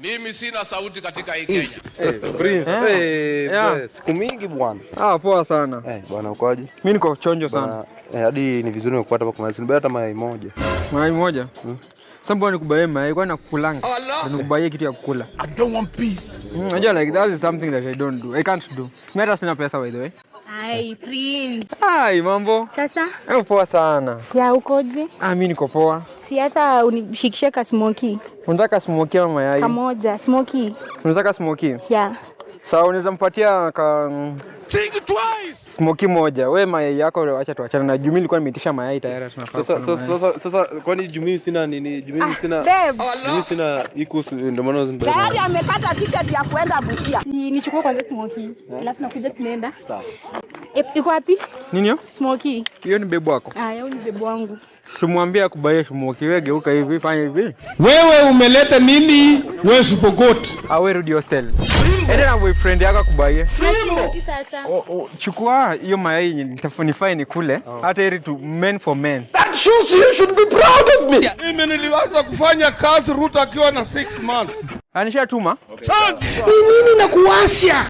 Mimi sina sauti katika hii Kenya. Prince, siku mingi bwana. Poa sana. Bwana ukoje? Mimi niko chonjo sana. Hadi ni vizuri nikupata hapa kwa mazishi. Hata mayai moja. Mayai moja? Sasa mbona nikubaye mayai kwa nakukulanga? Nikubaye kitu ya kukula. I don't want peace. Unajua like that is something that I don't do. I can't do. Mimi hata sina pesa by the way. Hi Prince. Hi mambo. Sasa? Poa sana. Ya ukoje? Mimi niko poa. Si hata unishikishe ka smoky. Unataka smoky ama mayai? Kamoja, smoky. Unataka smoky? Yeah. Sawa, unaweza mpatia ka Think twice. smoky moja. Wewe mayai yako acha tuachane na Jumi, nilikuwa nimeitisha mayai tayari tunafaa. Sasa kwani Jumi sina nini? Jumi sina ikusu ndio maana unazungumza. Tayari amekata tiketi ya kwenda Busia. Nichukue kwanza smoky. Alafu nakuja tunaenda. Sawa. Iko wapi? Nini hiyo? Smoky. Hiyo ni bebu wako. Hiyo ni bebu wangu. Simwambie akubaye smoky, wewe geuka hivi, fanya hivi. Wewe umeleta nini? Wewe supokot. Awe rudi hostel. Ende na boyfriend yako akubaye. Smoky sasa. Chukua hiyo mayai nitafunify ni kule. Hata heri tu men for men. That shows you should be proud of me. Mimi nilianza kufanya kazi Ruto akiwa na 6 months. Anishatuma? Nini nakuwasha?